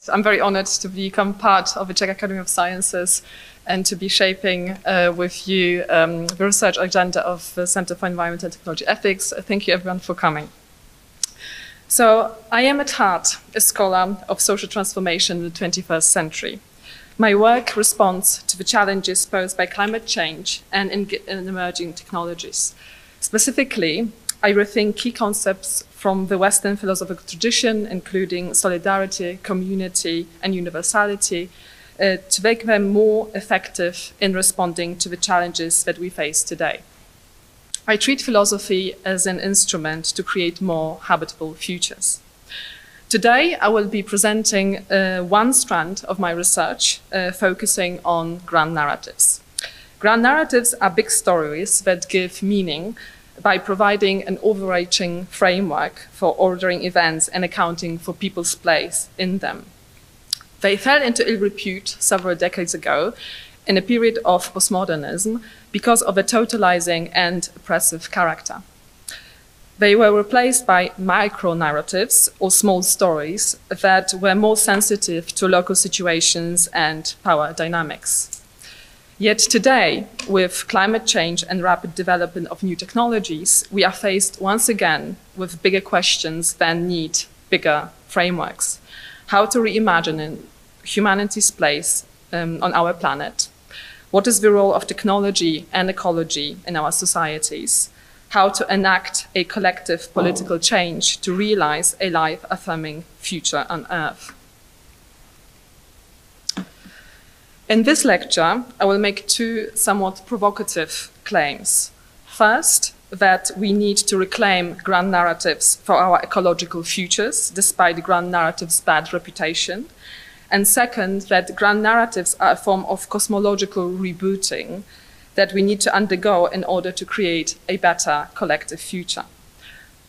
I'm very honored to become part of the Czech Academy of Sciences and to be shaping with you the research agenda of the Center for Environment and Technology Ethics. Thank you everyone for coming. So I am at heart a scholar of social transformation in the 21st century. My work responds to the challenges posed by climate change and in emerging technologies. Specifically, I rethink key concepts from the Western philosophical tradition, including solidarity, community, and universality, to make them more effective in responding to the challenges that we face today. I treat philosophy as an instrument to create more habitable futures. Today, I will be presenting one strand of my research, focusing on grand narratives. Grand narratives are big stories that give meaning by providing an overarching framework for ordering events and accounting for people's place in them. They fell into ill repute several decades ago in a period of postmodernism because of a totalizing and oppressive character. They were replaced by micro-narratives or small stories that were more sensitive to local situations and power dynamics. Yet today, with climate change and rapid development of new technologies, we are faced once again with bigger questions that need bigger frameworks. How to reimagine humanity's place on our planet? What is the role of technology and ecology in our societies? How to enact a collective political change to realize a life-affirming future on Earth? In this lecture, I will make two somewhat provocative claims. First, that we need to reclaim grand narratives for our ecological futures, despite grand narratives' bad reputation. And second, that grand narratives are a form of cosmological rebooting that we need to undergo in order to create a better collective future.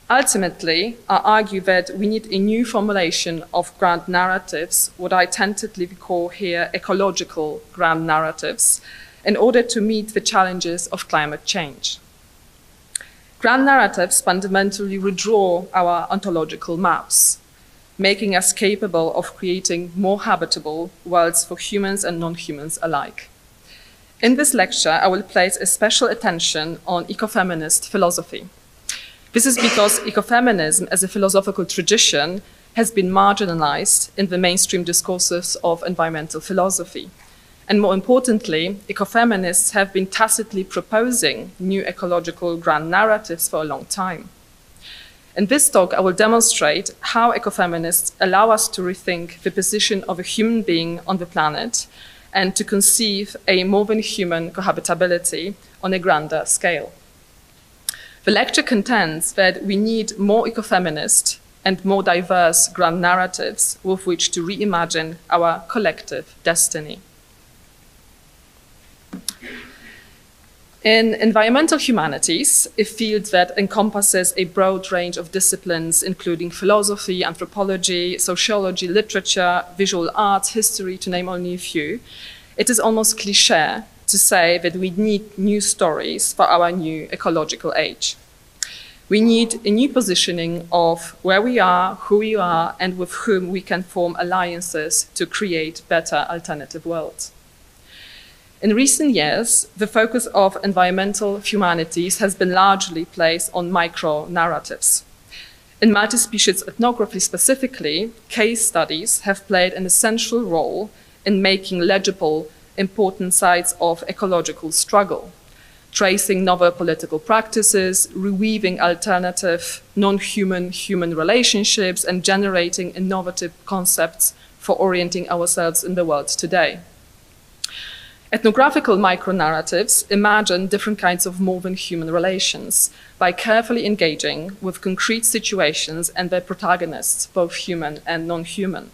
Ultimately, I argue that we need a new formulation of grand narratives, what I tentatively call here ecological grand narratives, in order to meet the challenges of climate change. Grand narratives fundamentally redraw our ontological maps, making us capable of creating more habitable worlds for humans and non-humans alike. In this lecture, I will place a special attention on ecofeminist philosophy. This is because ecofeminism as a philosophical tradition has been marginalized in the mainstream discourses of environmental philosophy. And more importantly, ecofeminists have been tacitly proposing new ecological grand narratives for a long time. In this talk, I will demonstrate how ecofeminists allow us to rethink the position of a human being on the planet and to conceive a more than human cohabitability on a grander scale. The lecture contends that we need more ecofeminist and more diverse grand narratives with which to reimagine our collective destiny. In environmental humanities, a field that encompasses a broad range of disciplines, including philosophy, anthropology, sociology, literature, visual arts, history, to name only a few, it is almost cliché to say that we need new stories for our new ecological age. We need a new positioning of where we are, who we are, and with whom we can form alliances to create better alternative worlds. In recent years, the focus of environmental humanities has been largely placed on micro-narratives. In multi-species ethnography specifically, case studies have played an essential role in making legible important sides of ecological struggle, tracing novel political practices, reweaving alternative non-human-human relationships, and generating innovative concepts for orienting ourselves in the world today. Ethnographical micro-narratives imagine different kinds of more than human relations by carefully engaging with concrete situations and their protagonists, both human and non-human.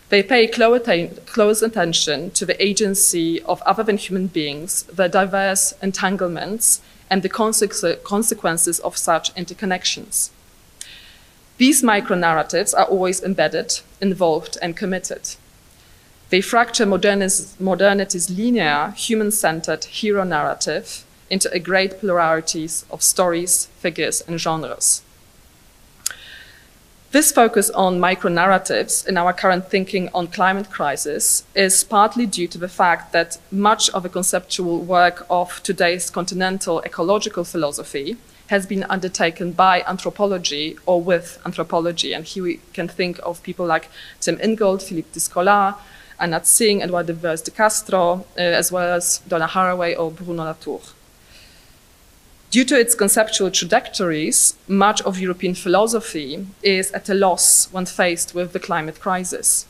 They pay close attention to the agency of other than human beings, their diverse entanglements, and the consequences of such interconnections. These micro-narratives are always embedded, involved, and committed. They fracture modernity's linear, human-centered hero narrative into a great pluralities of stories, figures, and genres. This focus on micro-narratives in our current thinking on climate crisis is partly due to the fact that much of the conceptual work of today's continental ecological philosophy has been undertaken by anthropology or with anthropology. And here we can think of people like Tim Ingold, Philippe Descola, Anat Singh, Eduardo Vives de Castro, as well as Donna Haraway or Bruno Latour. Due to its conceptual trajectories, much of European philosophy is at a loss when faced with the climate crisis.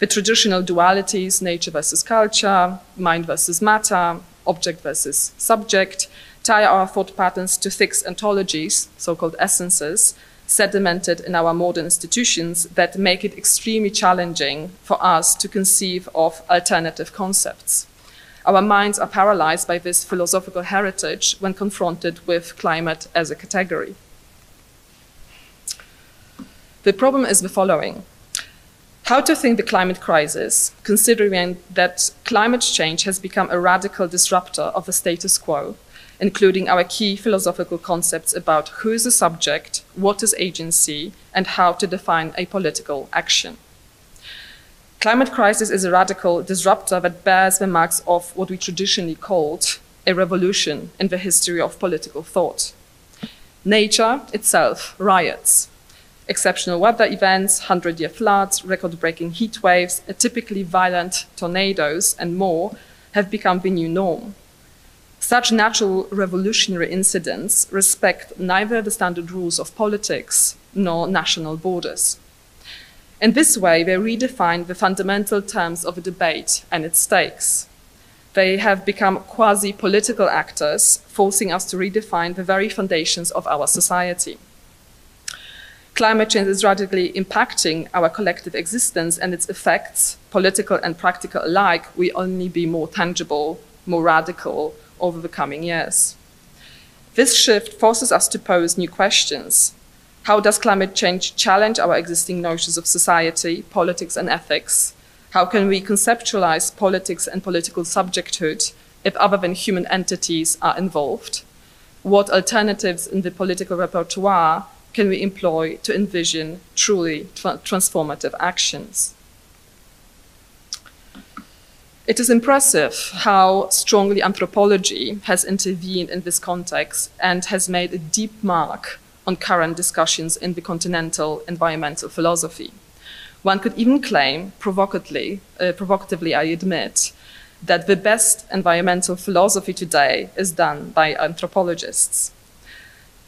The traditional dualities, nature versus culture, mind versus matter, object versus subject, tie our thought patterns to fixed ontologies, so-called essences, sedimented in our modern institutions that make it extremely challenging for us to conceive of alternative concepts. Our minds are paralyzed by this philosophical heritage when confronted with climate as a category. The problem is the following. How to think the climate crisis, considering that climate change has become a radical disruptor of the status quo, including our key philosophical concepts about who is the subject, what is agency, and how to define a political action. Climate crisis is a radical disruptor that bears the marks of what we traditionally called a revolution in the history of political thought. Nature itself riots. Exceptional weather events, 100-year floods, record-breaking heat waves, atypically violent tornadoes, and more have become the new norm. Such natural revolutionary incidents respect neither the standard rules of politics nor national borders. In this way, they redefine the fundamental terms of a debate and its stakes. They have become quasi-political actors, forcing us to redefine the very foundations of our society. Climate change is radically impacting our collective existence, and its effects, political and practical alike, will only be more tangible, more radical over the coming years. This shift forces us to pose new questions. How does climate change challenge our existing notions of society, politics, and ethics? How can we conceptualize politics and political subjecthood if other than human entities are involved? What alternatives in the political repertoire can we employ to envision truly transformative actions? It is impressive how strongly anthropology has intervened in this context and has made a deep mark on current discussions in the continental environmental philosophy. One could even claim, provocatively I admit, that the best environmental philosophy today is done by anthropologists.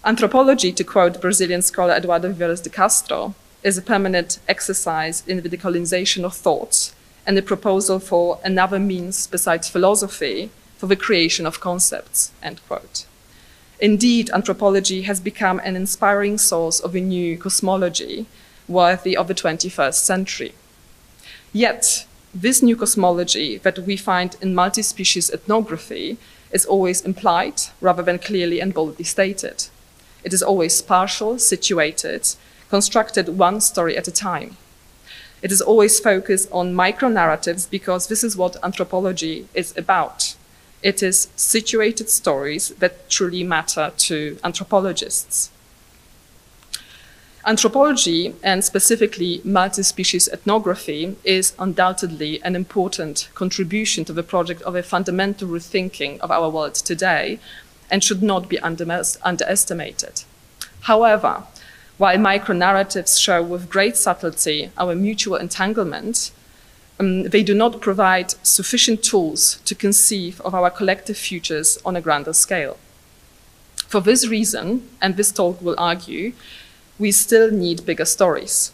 Anthropology, to quote Brazilian scholar Eduardo Vives de Castro, is a permanent exercise in the decolonization of thought and a proposal for another means besides philosophy for the creation of concepts, end quote. Indeed, anthropology has become an inspiring source of a new cosmology worthy of the 21st century. Yet, this new cosmology that we find in multi-species ethnography is always implied rather than clearly and boldly stated. It is always partial, situated, constructed one story at a time. It is always focused on micro-narratives because this is what anthropology is about. It is situated stories that truly matter to anthropologists. Anthropology, and specifically multi-species ethnography, is undoubtedly an important contribution to the project of a fundamental rethinking of our world today and should not be underestimated. However, while micro-narratives show with great subtlety our mutual entanglement, they do not provide sufficient tools to conceive of our collective futures on a grander scale. For this reason, and this talk will argue, we still need bigger stories.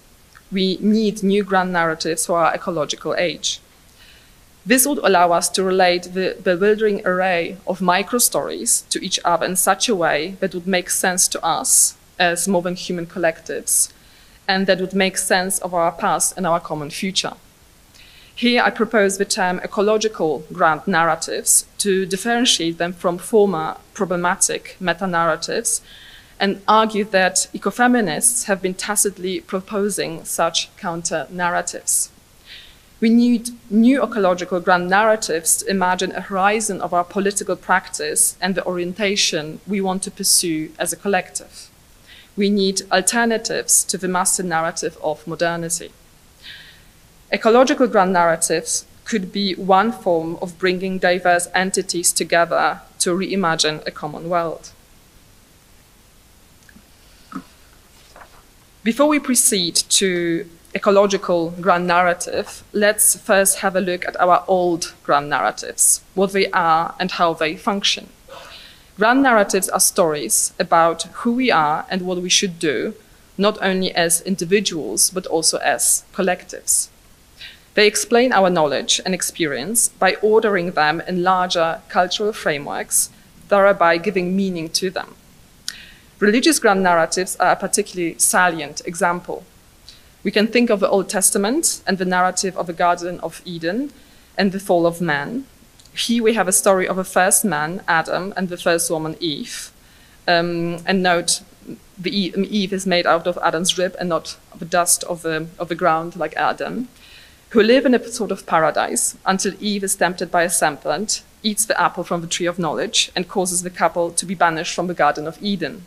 We need new grand narratives for our ecological age. This would allow us to relate the bewildering array of micro-stories to each other in such a way that would make sense to us as more than human collectives, and that would make sense of our past and our common future. Here I propose the term ecological grand narratives to differentiate them from former problematic meta-narratives and argue that ecofeminists have been tacitly proposing such counter-narratives. We need new ecological grand narratives to imagine a horizon of our political practice and the orientation we want to pursue as a collective. we need alternatives to the master narrative of modernity. Ecological grand narratives could be one form of bringing diverse entities together to reimagine a common world. Before we proceed to ecological grand narrative, let's first have a look at our old grand narratives, what they are and how they function. Grand narratives are stories about who we are and what we should do, not only as individuals, but also as collectives. They explain our knowledge and experience by ordering them in larger cultural frameworks, thereby giving meaning to them. Religious grand narratives are a particularly salient example. We can think of the Old Testament and the narrative of the Garden of Eden and the fall of man. Here we have a story of a first man, Adam, and the first woman, Eve. And note, Eve is made out of Adam's rib and not the dust of the ground like Adam, who live in a sort of paradise until Eve is tempted by a serpent, eats the apple from the tree of knowledge, and causes the couple to be banished from the Garden of Eden.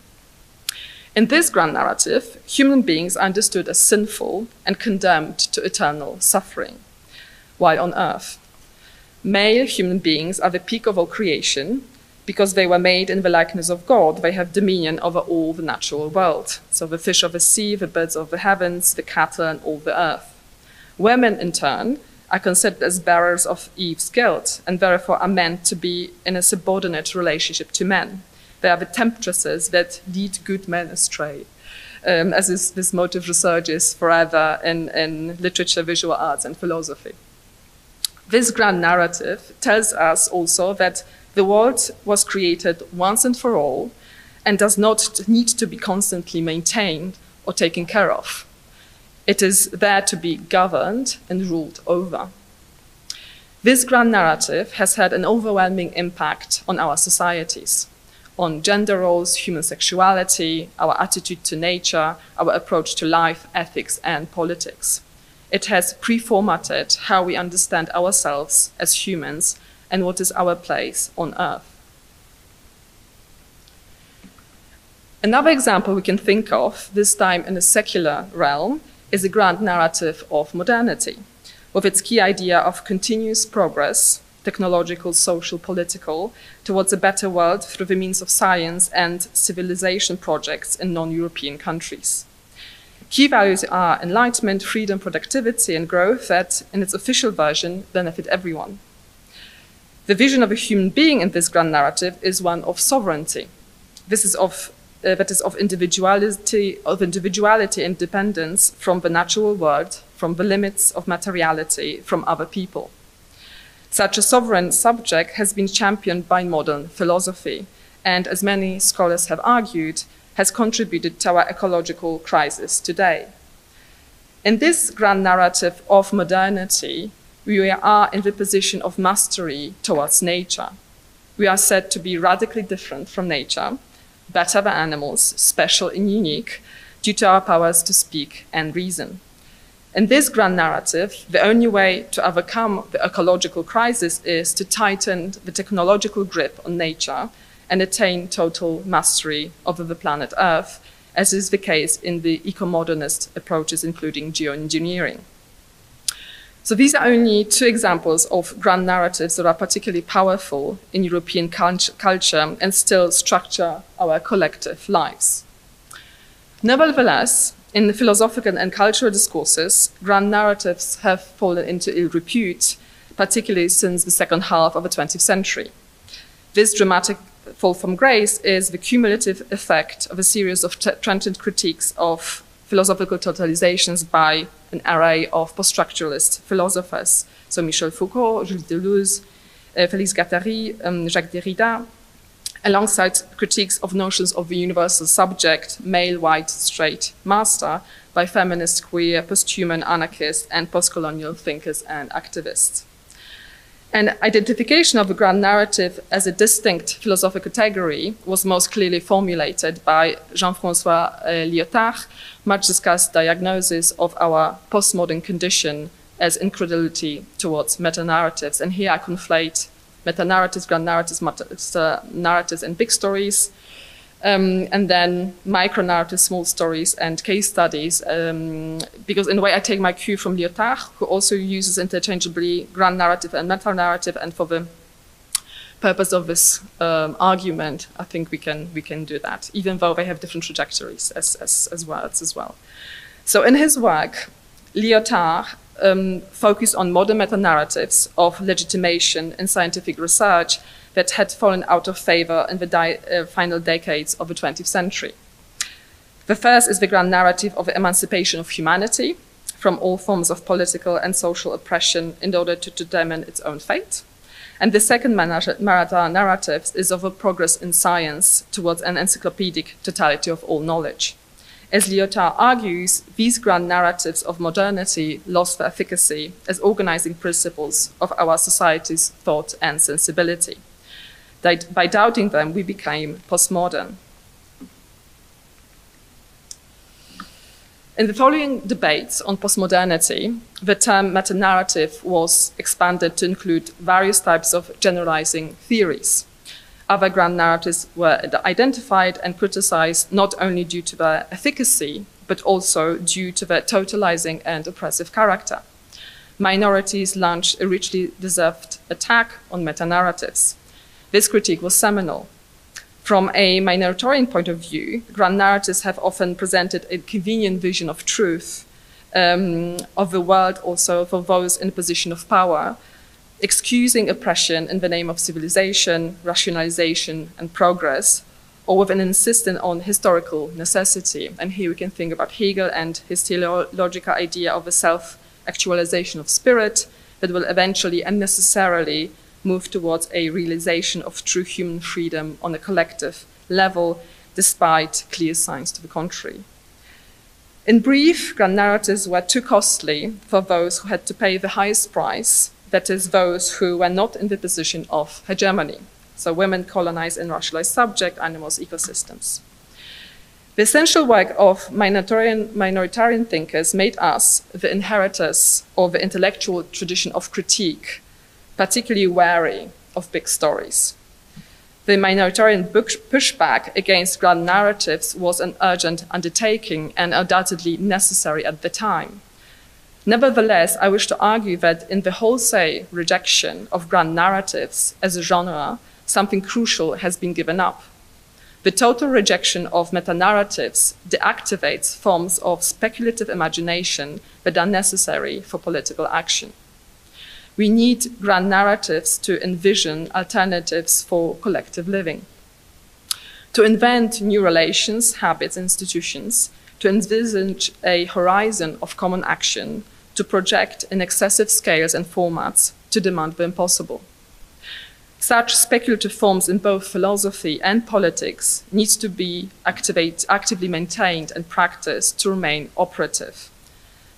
In this grand narrative, human beings are understood as sinful and condemned to eternal suffering, while on earth, male human beings are the peak of all creation. Because they were made in the likeness of God, they have dominion over all the natural world. So the fish of the sea, the birds of the heavens, the cattle, and all the earth. Women, in turn, are considered as bearers of Eve's guilt and therefore are meant to be in a subordinate relationship to men. They are the temptresses that lead good men astray, as this motive resurges forever in literature, visual arts, and philosophy. This grand narrative tells us also that the world was created once and for all and does not need to be constantly maintained or taken care of. It is there to be governed and ruled over. This grand narrative has had an overwhelming impact on our societies, on gender roles, human sexuality, our attitude to nature, our approach to life, ethics, and politics. It has pre-formatted how we understand ourselves as humans and what is our place on Earth. Another example we can think of, this time in a secular realm, is the grand narrative of modernity, with its key idea of continuous progress, technological, social, political, towards a better world through the means of science and civilization projects in non-European countries. Key values are enlightenment, freedom, productivity, and growth that, in its official version, benefit everyone. The vision of a human being in this grand narrative is one of sovereignty. This is of individuality and independence from the natural world, from the limits of materiality, from other people. Such a sovereign subject has been championed by modern philosophy, and as many scholars have argued, has contributed to our ecological crisis today. In this grand narrative of modernity, we are in the position of mastery towards nature. We are said to be radically different from nature, better than animals, special and unique, due to our powers to speak and reason. In this grand narrative, the only way to overcome the ecological crisis is to tighten the technological grip on nature and attain total mastery over the planet Earth, as is the case in the eco-modernist approaches, including geoengineering. So these are only two examples of grand narratives that are particularly powerful in European culture and still structure our collective lives. Nevertheless, in the philosophical and cultural discourses, grand narratives have fallen into ill repute, particularly since the second half of the 20th century. This dramatic fall from grace is the cumulative effect of a series of transient critiques of philosophical totalizations by an array of post-structuralist philosophers, so Michel Foucault, Gilles Deleuze, Félix Guattari, Jacques Derrida, alongside critiques of notions of the universal subject, male, white, straight, master, by feminist, queer, post-human, anarchist, and post-colonial thinkers and activists. An identification of the grand narrative as a distinct philosophical category was most clearly formulated by Jean-François Lyotard's much discussed diagnosis of our postmodern condition as incredulity towards meta-narratives. And here I conflate meta-narratives, grand narratives, narratives, and big stories. and then micro-narratives, small stories, and case studies, because in a way I take my cue from Lyotard, who also uses interchangeably grand narrative and meta-narrative, and for the purpose of this argument, I think we can do that, even though they have different trajectories as words as well. So in his work, Lyotard focused on modern meta-narratives of legitimation in scientific research that had fallen out of favor in the final decades of the 20th century. The first is the grand narrative of the emancipation of humanity from all forms of political and social oppression in order to determine its own fate. And the second meta-narrative is of a progress in science towards an encyclopedic totality of all knowledge. As Lyotard argues, these grand narratives of modernity lost their efficacy as organizing principles of our society's thought and sensibility. By doubting them, we became postmodern. In the following debates on postmodernity, the term meta-narrative was expanded to include various types of generalizing theories. Other grand narratives were identified and criticized not only due to their efficacy, but also due to their totalizing and oppressive character. Minorities launched a richly deserved attack on meta-narratives. This critique was seminal. From a minoritarian point of view, grand narratives have often presented a convenient vision of truth, of the world also for those in a position of power, excusing oppression in the name of civilization, rationalization, and progress, or with an insistence on historical necessity. And here we can think about Hegel and his teleological idea of a self-actualization of spirit that will eventually and necessarily move towards a realization of true human freedom on a collective level, despite clear signs to the contrary. In brief, grand narratives were too costly for those who had to pay the highest price, that is, those who were not in the position of hegemony. So women, colonized and racialized subject, animals, ecosystems. The essential work of minoritarian thinkers made us the inheritors of the intellectual tradition of critique, particularly wary of big stories. The minoritarian pushback against grand narratives was an urgent undertaking and undoubtedly necessary at the time. Nevertheless, I wish to argue that in the wholesale rejection of grand narratives as a genre, something crucial has been given up. The total rejection of meta-narratives deactivates forms of speculative imagination that are necessary for political action. We need grand narratives to envision alternatives for collective living, to invent new relations, habits, institutions, to envisage a horizon of common action, to project in excessive scales and formats, to demand the impossible. Such speculative forms in both philosophy and politics need to be actively maintained and practiced to remain operative.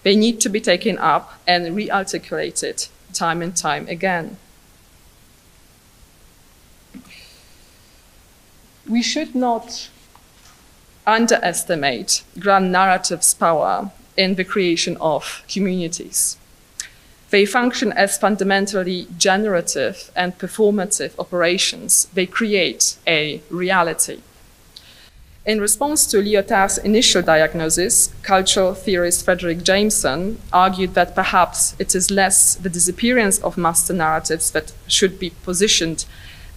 They need to be taken up and re-articulated time and time again. We should not underestimate grand narratives' power in the creation of communities. They function as fundamentally generative and performative operations. They create a reality. In response to Lyotard's initial diagnosis, cultural theorist Frederick Jameson argued that perhaps it is less the disappearance of master narratives that should be positioned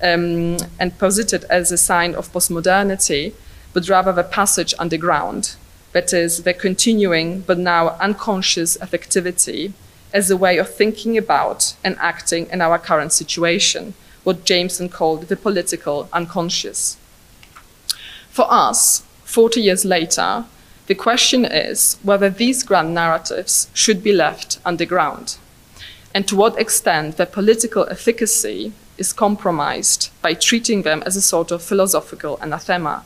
and posited as a sign of postmodernity, but rather the passage underground, that is, the continuing but now unconscious effectivity as a way of thinking about and acting in our current situation, what Jameson called the political unconscious. For us, 40 years later, the question is whether these grand narratives should be left underground, and to what extent their political efficacy is compromised by treating them as a sort of philosophical anathema.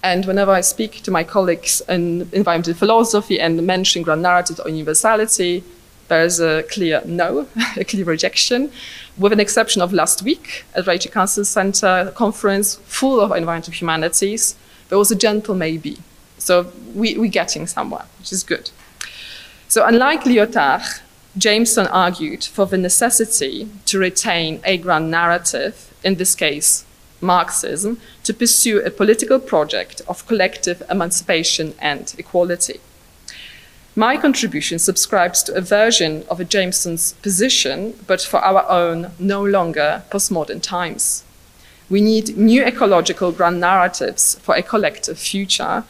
And whenever I speak to my colleagues in environmental philosophy and mention grand narratives or universality, there is a clear no, a clear rejection, with an exception of last week at the Council Center conference full of environmental humanities. There was a gentle maybe. So we're getting somewhere, which is good. So unlike Lyotard, Jameson argued for the necessity to retain a grand narrative, in this case, Marxism, to pursue a political project of collective emancipation and equality. My contribution subscribes to a version of a Jameson's position, but for our own, no longer postmodern times. We need new ecological grand narratives for a collective future,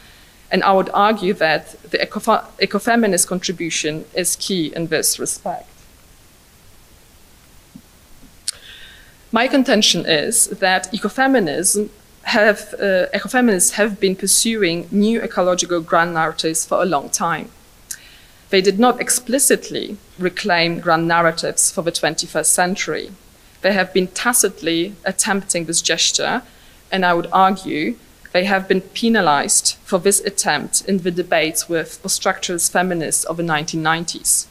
and I would argue that the ecofeminist contribution is key in this respect. My contention is that ecofeminists have been pursuing new ecological grand narratives for a long time. They did not explicitly reclaim grand narratives for the 21st century. They have been tacitly attempting this gesture, and I would argue they have been penalized for this attempt in the debates with post-structuralist feminists of the 1990s.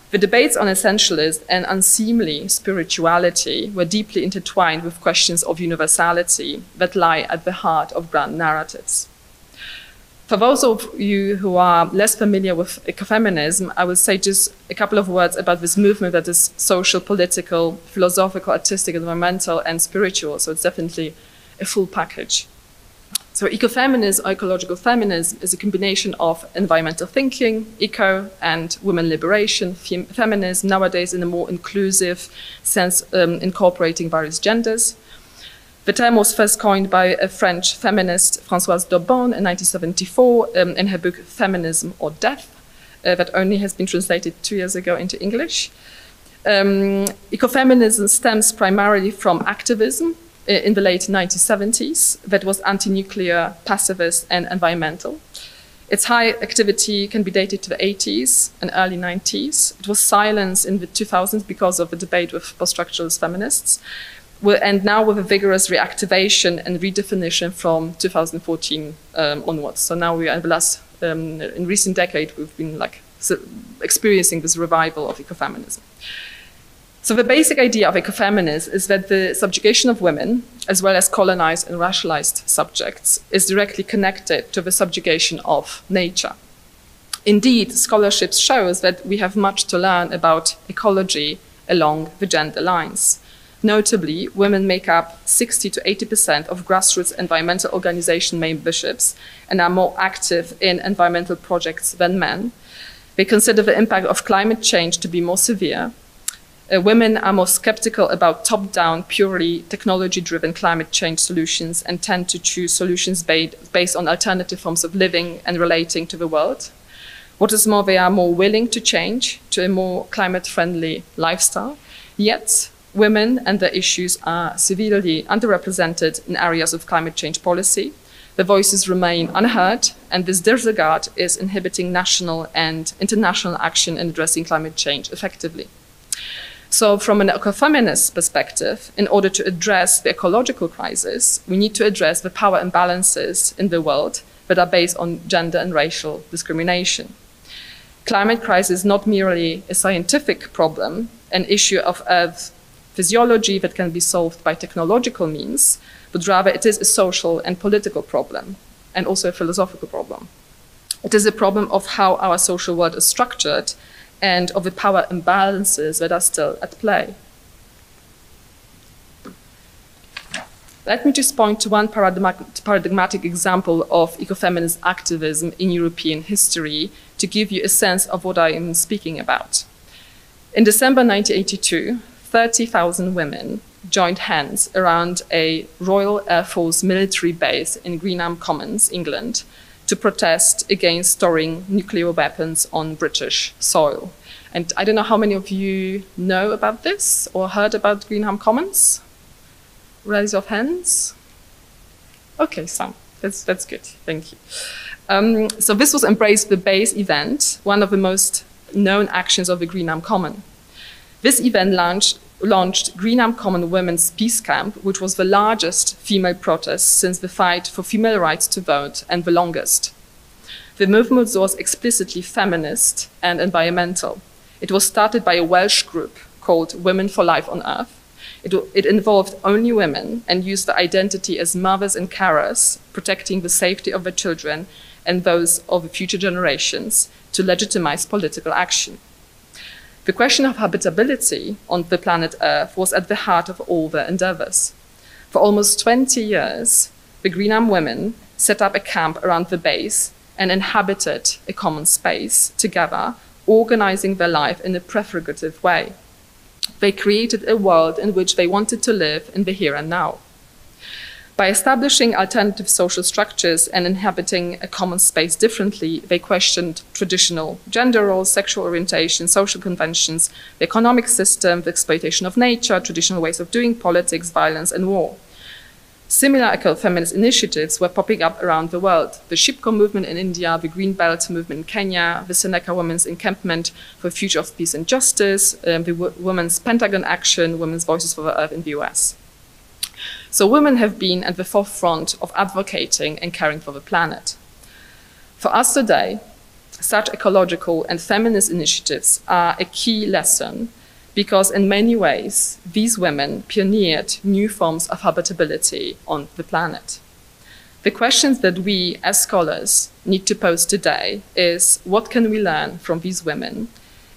The debates on essentialist and unseemly spirituality were deeply intertwined with questions of universality that lie at the heart of grand narratives. For those of you who are less familiar with ecofeminism, I will say just a couple of words about this movement that is social, political, philosophical, artistic, environmental, and spiritual. So it's definitely a full package. So ecofeminism or ecological feminism is a combination of environmental thinking, eco, and women liberation, feminism, nowadays in a more inclusive sense, incorporating various genders. The term was first coined by a French feminist, Françoise d'Aubonne, in 1974 in her book Feminism or Death, that only has been translated 2 years ago into English. Ecofeminism stems primarily from activism in the late 1970s that was anti-nuclear, pacifist, and environmental. Its high activity can be dated to the 80s and early 90s. It was silenced in the 2000s because of the debate with post-structuralist feminists. And now with a vigorous reactivation and redefinition from 2014 onwards. So now we are in recent decade, we've been experiencing this revival of ecofeminism. So the basic idea of ecofeminism is that the subjugation of women, as well as colonized and racialized subjects, is directly connected to the subjugation of nature. Indeed, scholarship shows that we have much to learn about ecology along the gender lines. Notably, women make up 60 to 80% of grassroots environmental organization memberships and are more active in environmental projects than men. They consider the impact of climate change to be more severe. Women are more skeptical about top-down, purely technology-driven climate change solutions and tend to choose solutions based on alternative forms of living and relating to the world. What is more, they are more willing to change to a more climate-friendly lifestyle. Yet, women and their issues are severely underrepresented in areas of climate change policy. Their voices remain unheard, and this disregard is inhibiting national and international action in addressing climate change effectively. So from an ecofeminist perspective, in order to address the ecological crisis, we need to address the power imbalances in the world that are based on gender and racial discrimination. Climate crisis is not merely a scientific problem, an issue of Earth physiology that can be solved by technological means, but rather it is a social and political problem, and also a philosophical problem. It is a problem of how our social world is structured and of the power imbalances that are still at play. Let me just point to one paradigmatic example of ecofeminist activism in European history to give you a sense of what I am speaking about. In December 1982, 30,000 women joined hands around a Royal Air Force military base in Greenham Commons, England, to protest against storing nuclear weapons on British soil. And I don't know how many of you know about this or heard about Greenham Commons? Raise of hands. Okay, some. That's good. Thank you. So this was Embrace the Base event, one of the most known actions of the Greenham Common. This event launched Greenham Common Women's Peace Camp, which was the largest female protest since the fight for female rights to vote and the longest. The movement was explicitly feminist and environmental. It was started by a Welsh group called Women for Life on Earth. It involved only women and used their identity as mothers and carers, protecting the safety of their children and those of the future generations to legitimize political action. The question of habitability on the planet Earth was at the heart of all their endeavors. For almost 20 years, the Greenham women set up a camp around the base and inhabited a common space together, organizing their life in a prefigurative way. They created a world in which they wanted to live in the here and now. By establishing alternative social structures and inhabiting a common space differently, they questioned traditional gender roles, sexual orientation, social conventions, the economic system, the exploitation of nature, traditional ways of doing politics, violence, and war. Similar ecofeminist initiatives were popping up around the world. The Shipko movement in India, the Green Belt movement in Kenya, the Seneca Women's Encampment for the Future of Peace and Justice, the Women's Pentagon Action, Women's Voices for the Earth in the US. So women have been at the forefront of advocating and caring for the planet. For us today, such ecological and feminist initiatives are a key lesson because in many ways, these women pioneered new forms of habitability on the planet. The questions that we as scholars need to pose today is what can we learn from these women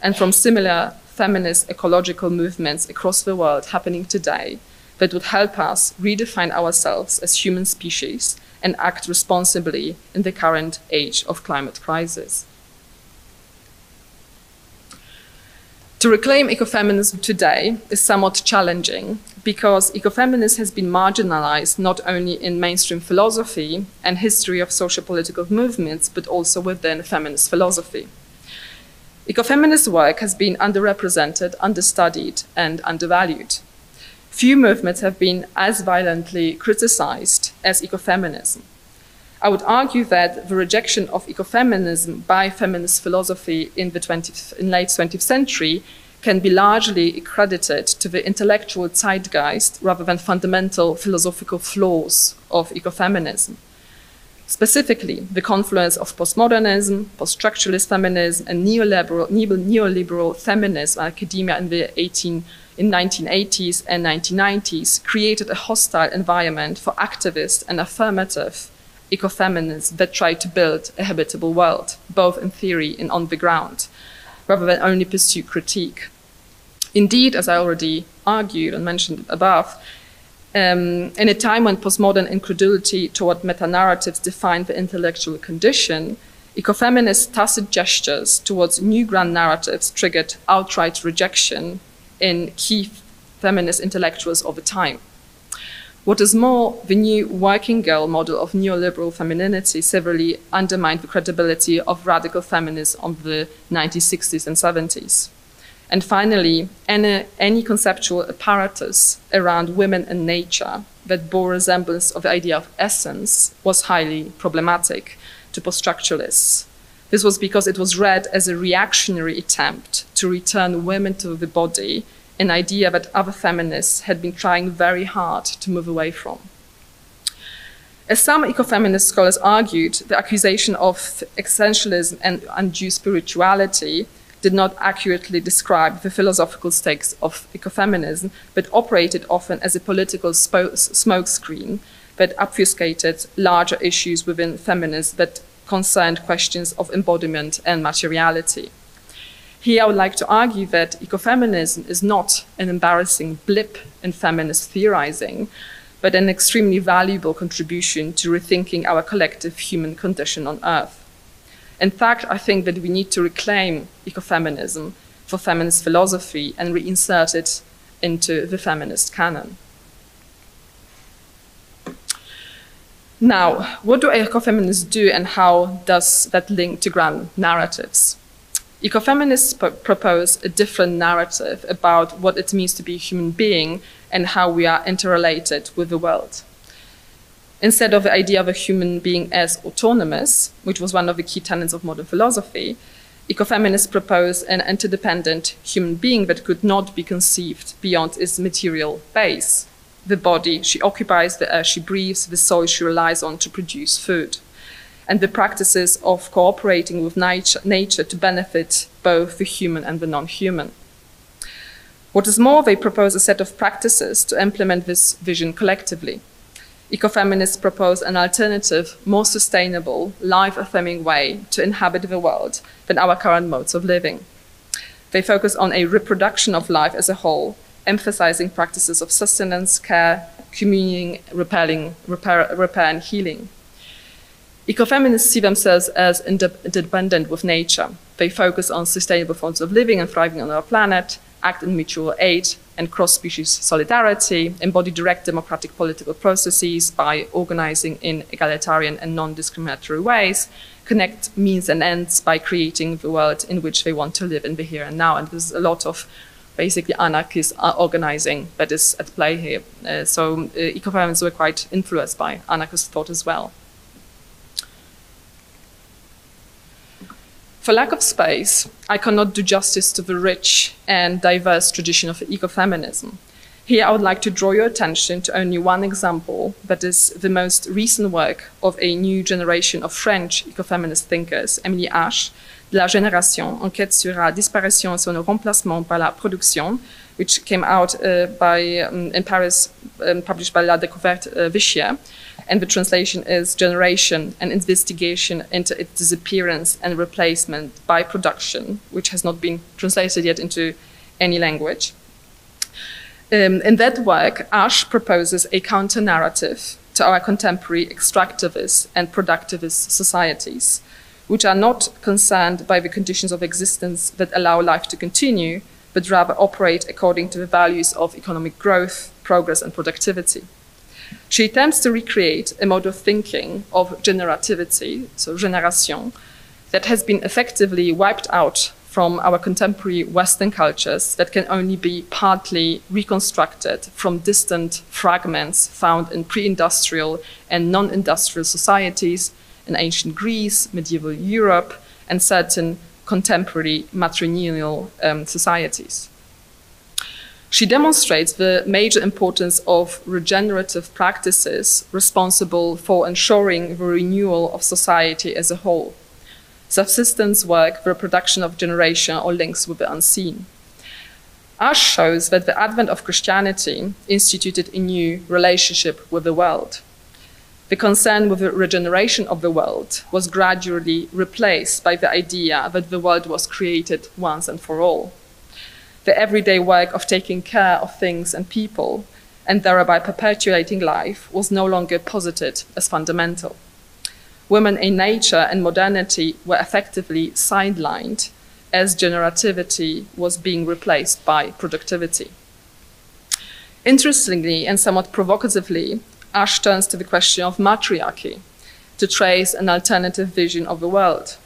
and from similar feminist ecological movements across the world happening today that would help us redefine ourselves as human species and act responsibly in the current age of climate crisis. To reclaim ecofeminism today is somewhat challenging because ecofeminism has been marginalized not only in mainstream philosophy and history of social-political movements, but also within feminist philosophy. Ecofeminist work has been underrepresented, understudied, and undervalued. Few movements have been as violently criticized as ecofeminism. I would argue that the rejection of ecofeminism by feminist philosophy in the late 20th century can be largely credited to the intellectual zeitgeist rather than fundamental philosophical flaws of ecofeminism. Specifically, the confluence of postmodernism, post-structuralist feminism, and neoliberal feminism academia in the 1980s and 1990s created a hostile environment for activist and affirmative ecofeminists that tried to build a habitable world, both in theory and on the ground, rather than only pursue critique. Indeed, as I already argued and mentioned above, in a time when postmodern incredulity toward meta-narratives defined the intellectual condition, ecofeminist tacit gestures towards new grand narratives triggered outright rejection in key feminist intellectuals of the time. What is more, the new working girl model of neoliberal femininity severely undermined the credibility of radical feminism of the 1960s and 70s. And finally, any conceptual apparatus around women and nature that bore resemblance of the idea of essence was highly problematic to post-structuralists. This was because it was read as a reactionary attempt to return women to the body, an idea that other feminists had been trying very hard to move away from. As some ecofeminist scholars argued, the accusation of essentialism and undue spirituality did not accurately describe the philosophical stakes of ecofeminism, but operated often as a political smokescreen that obfuscated larger issues within feminism that concerned questions of embodiment and materiality. Here I would like to argue that ecofeminism is not an embarrassing blip in feminist theorizing, but an extremely valuable contribution to rethinking our collective human condition on Earth. In fact, I think that we need to reclaim ecofeminism for feminist philosophy and reinsert it into the feminist canon. Now, what do ecofeminists do and how does that link to grand narratives? Ecofeminists propose a different narrative about what it means to be a human being and how we are interrelated with the world. Instead of the idea of a human being as autonomous, which was one of the key tenets of modern philosophy, ecofeminists propose an interdependent human being that could not be conceived beyond its material base, the body she occupies, the air she breathes, the soil she relies on to produce food, and the practices of cooperating with nature to benefit both the human and the non-human. What is more, they propose a set of practices to implement this vision collectively. Ecofeminists propose an alternative, more sustainable, life-affirming way to inhabit the world than our current modes of living. They focus on a reproduction of life as a whole, emphasizing practices of sustenance, care, communing, repair and healing. Ecofeminists see themselves as interdependent with nature. They focus on sustainable forms of living and thriving on our planet, act in mutual aid and cross-species solidarity, embody direct democratic political processes by organizing in egalitarian and non-discriminatory ways, connect means and ends by creating the world in which they want to live in the here and now. And there's a lot of basically anarchist organizing that is at play here. So ecofeminists were quite influenced by anarchist thought as well. For lack of space, I cannot do justice to the rich and diverse tradition of ecofeminism. Here I would like to draw your attention to only one example, that is the most recent work of a new generation of French ecofeminist thinkers, Emily H. de la Génération, Enquête sur la disparition et son remplacement par la production, which came out in Paris, published by La Découverte this year. And the translation is Generation, an investigation into its disappearance and replacement by production, which has not been translated yet into any language. In that work, Ash proposes a counter-narrative to our contemporary extractivist and productivist societies, which are not concerned by the conditions of existence that allow life to continue, but rather operate according to the values of economic growth, progress, and productivity. She attempts to recreate a mode of thinking of generativity, so génération, that has been effectively wiped out from our contemporary Western cultures that can only be partly reconstructed from distant fragments found in pre-industrial and non-industrial societies in ancient Greece, medieval Europe, and certain contemporary matrilineal societies. She demonstrates the major importance of regenerative practices responsible for ensuring the renewal of society as a whole. Subsistence work, the reproduction of generation, or links with the unseen. Ash shows that the advent of Christianity instituted a new relationship with the world. The concern with the regeneration of the world was gradually replaced by the idea that the world was created once and for all. The everyday work of taking care of things and people, and thereby perpetuating life, was no longer posited as fundamental. Women in nature and modernity were effectively sidelined as generativity was being replaced by productivity. Interestingly and somewhat provocatively, Ash turns to the question of matriarchy to trace an alternative vision of the world.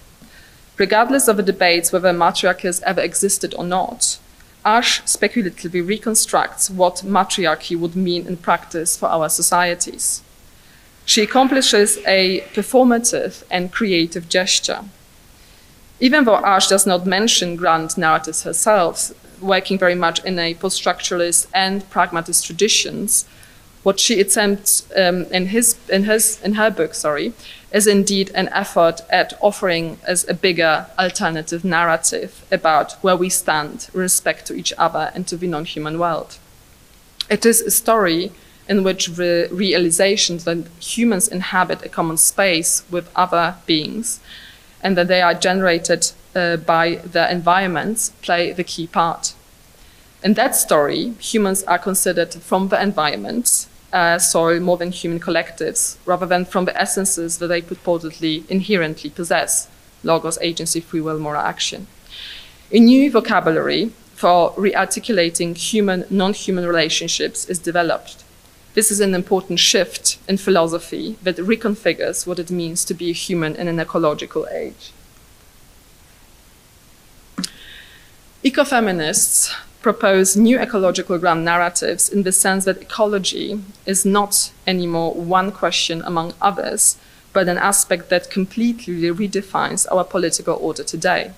Regardless of the debates whether matriarchies ever existed or not, Ash speculatively reconstructs what matriarchy would mean in practice for our societies. She accomplishes a performative and creative gesture. Even though Ash does not mention grand narratives herself, working very much in a post-structuralist and pragmatist traditions, what she attempts in her book, is indeed an effort at offering us a bigger alternative narrative about where we stand with respect to each other and to the non-human world. It is a story in which the realization that humans inhabit a common space with other beings and that they are generated by their environments play the key part. In that story, humans are considered from the environment, soil more than human collectives, rather than from the essences that they purportedly inherently possess: logos, agency, free will, moral action. A new vocabulary for rearticulating human, non-human relationships is developed. This is an important shift in philosophy that reconfigures what it means to be a human in an ecological age. Ecofeminists propose new ecological grand narratives in the sense that ecology is not anymore one question among others, but an aspect that completely redefines our political order today.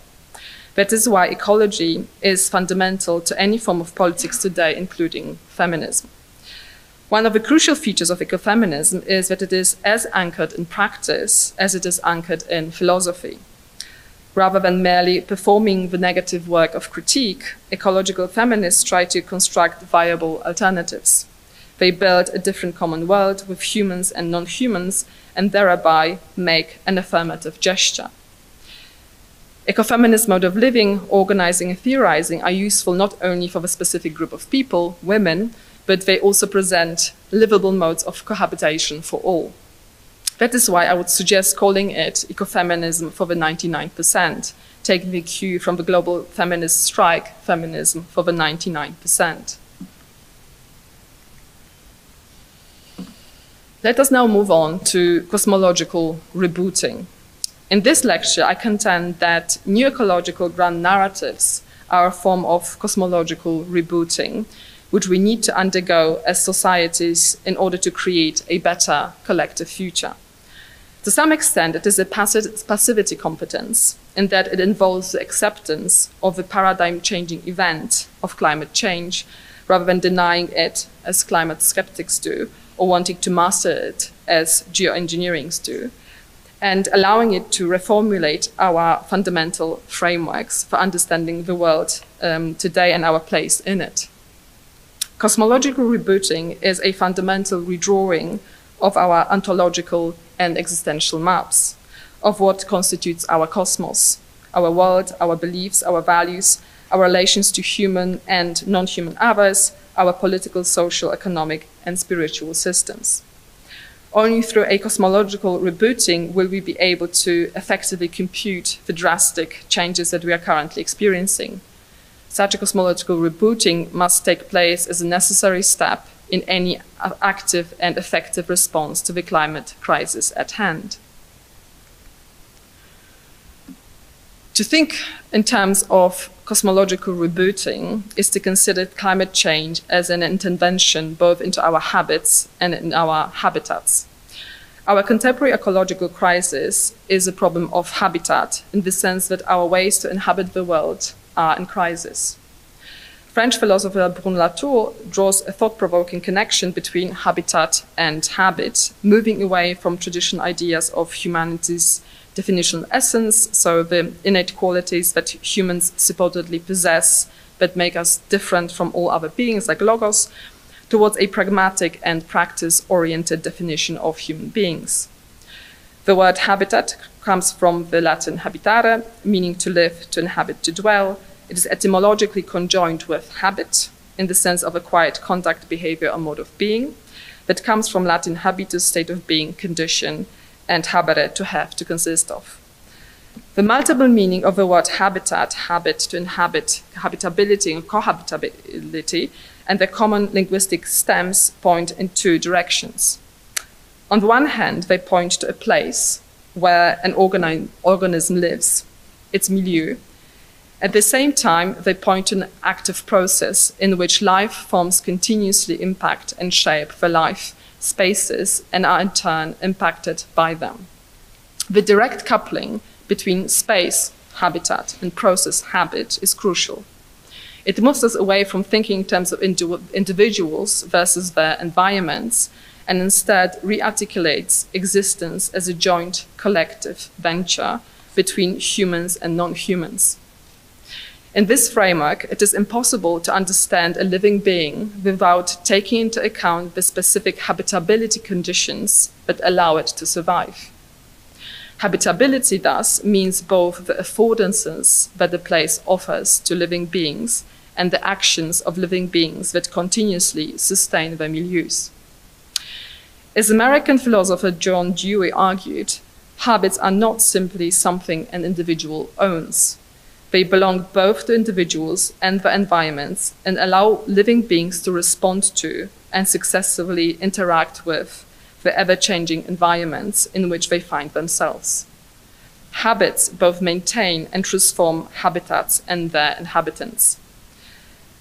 That is why ecology is fundamental to any form of politics today, including feminism. One of the crucial features of ecofeminism is that it is as anchored in practice as it is anchored in philosophy. Rather than merely performing the negative work of critique, ecological feminists try to construct viable alternatives. They build a different common world with humans and non-humans, and thereby make an affirmative gesture. Ecofeminist mode of living, organizing, and theorizing are useful not only for the specific group of people, women, but they also present livable modes of cohabitation for all. That is why I would suggest calling it ecofeminism for the 99%, taking the cue from the global feminist strike, feminism for the 99%. Let us now move on to cosmological rebooting. In this lecture, I contend that new ecological grand narratives are a form of cosmological rebooting, which we need to undergo as societies in order to create a better collective future. To some extent, it is a passivity competence, in that it involves the acceptance of the paradigm-changing event of climate change, rather than denying it, as climate skeptics do, or wanting to master it, as geoengineers do, and allowing it to reformulate our fundamental frameworks for understanding the world today and our place in it. Cosmological rebooting is a fundamental redrawing of our ontological and existential maps of what constitutes our cosmos, our world, our beliefs, our values, our relations to human and non-human others, our political, social, economic, and spiritual systems. Only through a cosmological rebooting will we be able to effectively compute the drastic changes that we are currently experiencing. Such a cosmological rebooting must take place as a necessary step in any active and effective response to the climate crisis at hand. To think in terms of cosmological rebooting is to consider climate change as an intervention both into our habits and in our habitats. Our contemporary ecological crisis is a problem of habitat in the sense that our ways to inhabit the world are in crisis. French philosopher Bruno Latour draws a thought-provoking connection between habitat and habit, moving away from traditional ideas of humanity's definitional essence, so the innate qualities that humans supposedly possess that make us different from all other beings, like logos, towards a pragmatic and practice-oriented definition of human beings. The word habitat comes from the Latin habitare, meaning to live, to inhabit, to dwell. It is etymologically conjoined with habit, in the sense of acquired conduct, behavior, or mode of being, that comes from Latin habitus, state of being, condition, and habere, to have, to consist of. The multiple meaning of the word habitat, habit, to inhabit, habitability, and cohabitability, and the common linguistic stems point in two directions. On the one hand, they point to a place where an organism lives, its milieu. At the same time, they point to an active process in which life forms continuously impact and shape the life spaces and are in turn impacted by them. The direct coupling between space, habitat, and process, habit, is crucial. It moves us away from thinking in terms of individuals versus their environments, and instead rearticulates existence as a joint collective venture between humans and non-humans. In this framework, it is impossible to understand a living being without taking into account the specific habitability conditions that allow it to survive. Habitability, thus, means both the affordances that the place offers to living beings and the actions of living beings that continuously sustain their milieus. As American philosopher John Dewey argued, habits are not simply something an individual owns. They belong both to individuals and their environments and allow living beings to respond to and successfully interact with the ever-changing environments in which they find themselves. Habits both maintain and transform habitats and their inhabitants.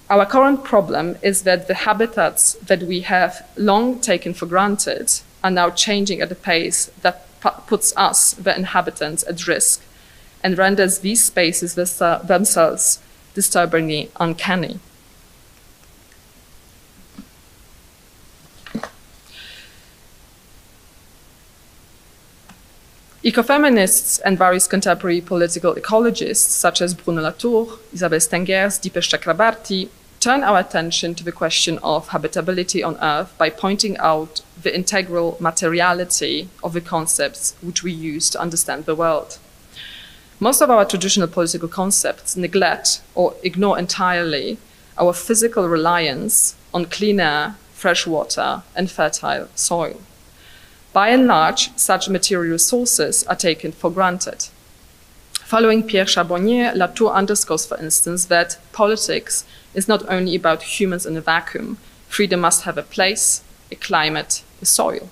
Our current problem is that the habitats that we have long taken for granted are now changing at a pace that puts us, the inhabitants, at risk and renders these spaces themselves disturbingly uncanny. Ecofeminists and various contemporary political ecologists, such as Bruno Latour, Isabel Stengers, Deepesh Chakrabarti, turn our attention to the question of habitability on Earth by pointing out the integral materiality of the concepts which we use to understand the world. Most of our traditional political concepts neglect or ignore entirely our physical reliance on clean air, fresh water, and fertile soil. By and large, such material resources are taken for granted. Following Pierre Charbonnier, Latour underscores, for instance, that politics is not only about humans in a vacuum. Freedom must have a place, a climate, a soil.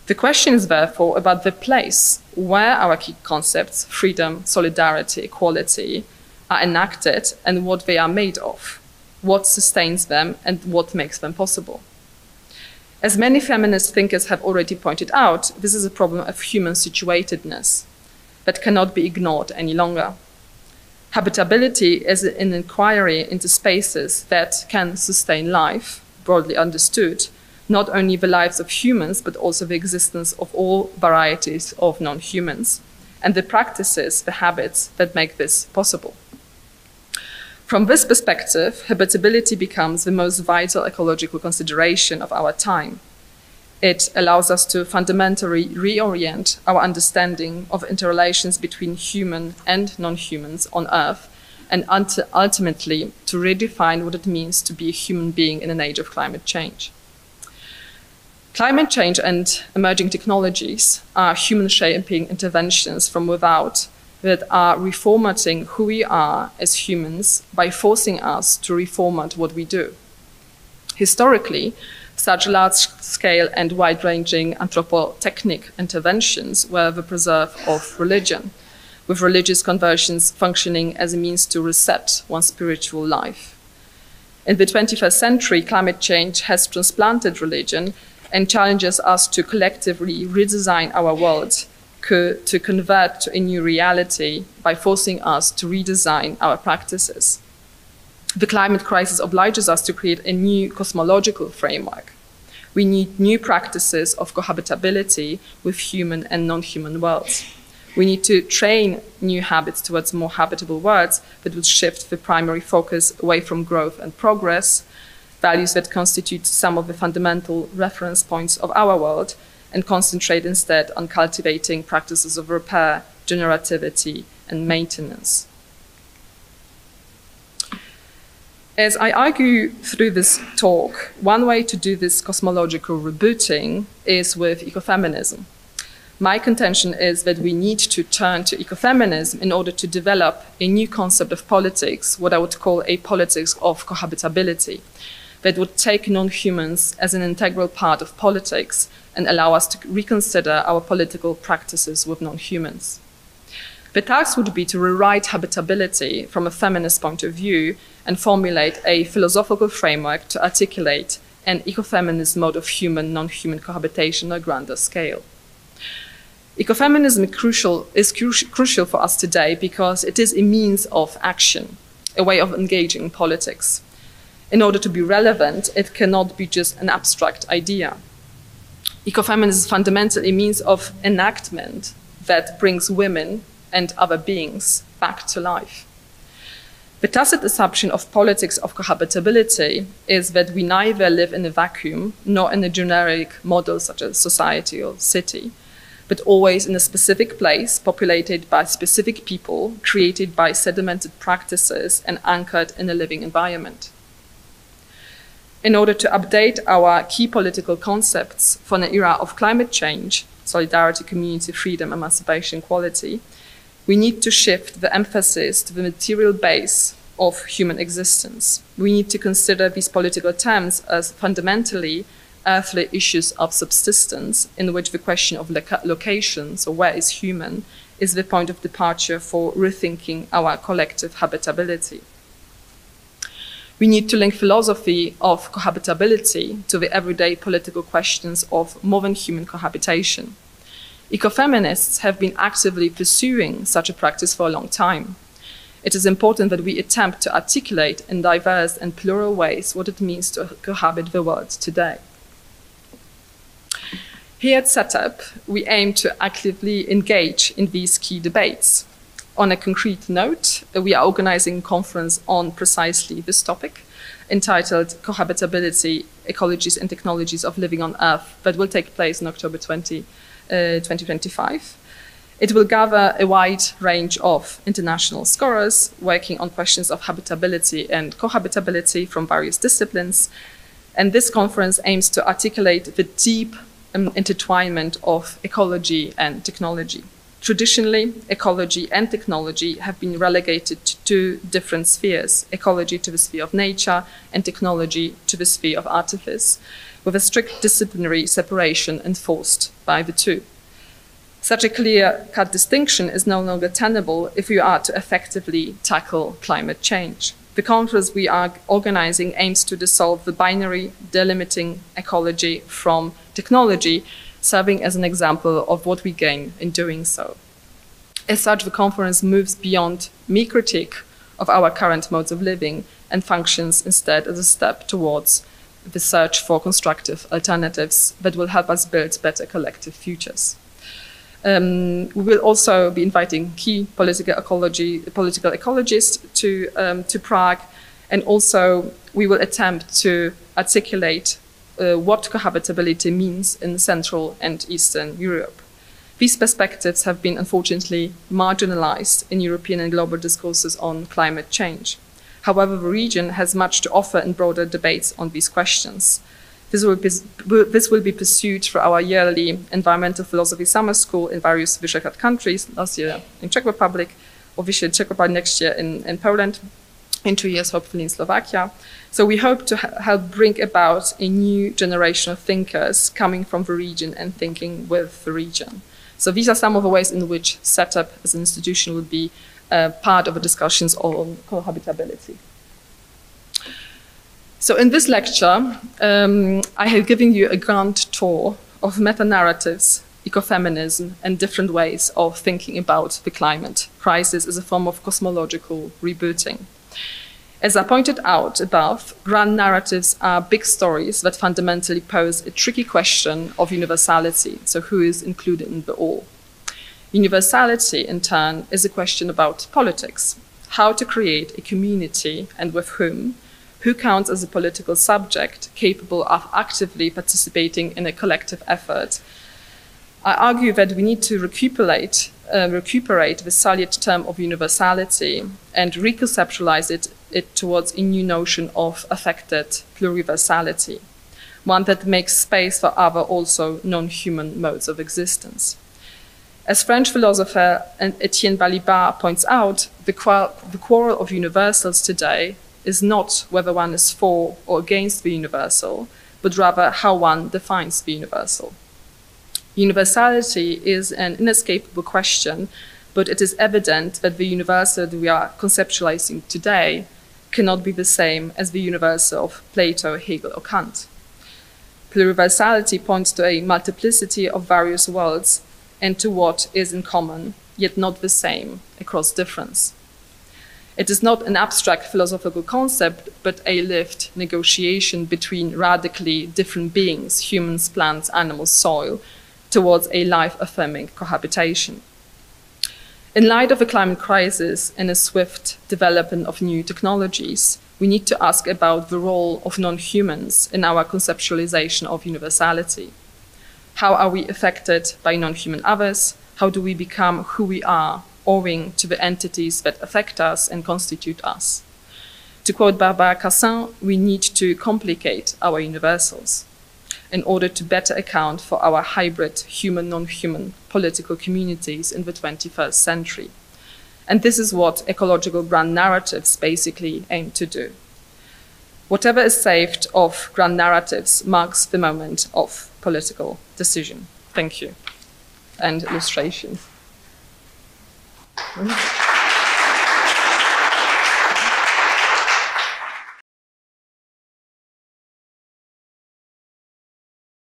The question is therefore about the place where our key concepts, freedom, solidarity, equality, are enacted and what they are made of, what sustains them and what makes them possible. As many feminist thinkers have already pointed out, this is a problem of human situatedness that cannot be ignored any longer. Habitability is an inquiry into spaces that can sustain life, broadly understood, not only the lives of humans, but also the existence of all varieties of non-humans, and the practices, the habits that make this possible. From this perspective, habitability becomes the most vital ecological consideration of our time. It allows us to fundamentally reorient our understanding of interrelations between human and non-humans on Earth, and ultimately to redefine what it means to be a human being in an age of climate change. Climate change and emerging technologies are human-shaping interventions from without that are reformatting who we are as humans by forcing us to reformat what we do. Historically, such large-scale and wide-ranging anthropotechnic interventions were the preserve of religion, with religious conversions functioning as a means to reset one's spiritual life. In the 21st century, climate change has transplanted religion and challenges us to collectively redesign our world, to convert to a new reality by forcing us to redesign our practices. The climate crisis obliges us to create a new cosmological framework. We need new practices of cohabitability with human and non-human worlds. We need to train new habits towards more habitable worlds that would shift the primary focus away from growth and progress, values that constitute some of the fundamental reference points of our world, and concentrate instead on cultivating practices of repair, generativity, and maintenance. As I argue through this talk, one way to do this cosmological rebooting is with ecofeminism. My contention is that we need to turn to ecofeminism in order to develop a new concept of politics, what I would call a politics of cohabitability, that would take non-humans as an integral part of politics and allow us to reconsider our political practices with non-humans. The task would be to rewrite habitability from a feminist point of view and formulate a philosophical framework to articulate an ecofeminist mode of human-non-human cohabitation on a grander scale. Ecofeminism is crucial for us today because it is a means of action, a way of engaging in politics. In order to be relevant, it cannot be just an abstract idea. Ecofeminism is fundamentally a means of enactment that brings women and other beings back to life. The tacit assumption of politics of cohabitability is that we neither live in a vacuum nor in a generic model such as society or city, but always in a specific place populated by specific people, created by sedimented practices and anchored in a living environment. In order to update our key political concepts for an era of climate change, solidarity, community, freedom, emancipation, equality, we need to shift the emphasis to the material base of human existence. We need to consider these political terms as fundamentally earthly issues of subsistence, in which the question of location, so where is human, is the point of departure for rethinking our collective habitability. We need to link philosophy of cohabitability to the everyday political questions of modern human cohabitation. Ecofeminists have been actively pursuing such a practice for a long time. It is important that we attempt to articulate in diverse and plural ways what it means to cohabit the world today. Here at CETE-P, we aim to actively engage in these key debates. On a concrete note, we are organizing a conference on precisely this topic, entitled Cohabitability, Ecologies and Technologies of Living on Earth, that will take place in October 2025. It will gather a wide range of international scholars working on questions of habitability and cohabitability from various disciplines. And this conference aims to articulate the deep intertwinement of ecology and technology. Traditionally, ecology and technology have been relegated to two different spheres, ecology to the sphere of nature and technology to the sphere of artifice, with a strict disciplinary separation enforced by the two. Such a clear-cut distinction is no longer tenable if we are to effectively tackle climate change. The conference we are organizing aims to dissolve the binary delimiting ecology from technology, serving as an example of what we gain in doing so. As such, the conference moves beyond mere critique of our current modes of living and functions instead as a step towards the search for constructive alternatives that will help us build better collective futures. We will also be inviting key political ecologists to Prague, and also we will attempt to articulate what cohabitability means in Central and Eastern Europe. These perspectives have been unfortunately marginalized in European and global discourses on climate change. However, the region has much to offer in broader debates on these questions. This will be pursued through our yearly environmental philosophy summer school in various Visegrad countries, last year in Czech Republic, or this year Czech Republic, next year in Poland, in 2 years hopefully in Slovakia. So we hope to help bring about a new generation of thinkers coming from the region and thinking with the region. So these are some of the ways in which CETE-P as an institution would be part of the discussions on cohabitability. So in this lecture, I have given you a grand tour of meta-narratives, ecofeminism, and different ways of thinking about the climate crisis as a form of cosmological rebooting. As I pointed out above, grand narratives are big stories that fundamentally pose a tricky question of universality, so who is included in the all. Universality, in turn, is a question about politics, how to create a community and with who counts as a political subject capable of actively participating in a collective effort. I argue that we need to recuperate the salient term of universality and reconceptualize it towards a new notion of affected pluriversality, one that makes space for other also non-human modes of existence. As French philosopher Etienne Balibar points out, the quarrel of universals today is not whether one is for or against the universal, but rather how one defines the universal. Universality is an inescapable question, but it is evident that the universal that we are conceptualizing today cannot be the same as the universal of Plato, Hegel, or Kant. Pluriversality points to a multiplicity of various worlds and to what is in common, yet not the same, across difference. It is not an abstract philosophical concept, but a lived negotiation between radically different beings, humans, plants, animals, soil, towards a life-affirming cohabitation. In light of the climate crisis and a swift development of new technologies, we need to ask about the role of non-humans in our conceptualization of universality. How are we affected by non-human others? How do we become who we are, owing to the entities that affect us and constitute us? To quote Barbara Cassin, we need to complicate our universals in order to better account for our hybrid human-non-human political communities in the 21st century. And this is what ecological grand narratives basically aim to do. Whatever is saved of grand narratives marks the moment of political decision. Thank you. And illustrations.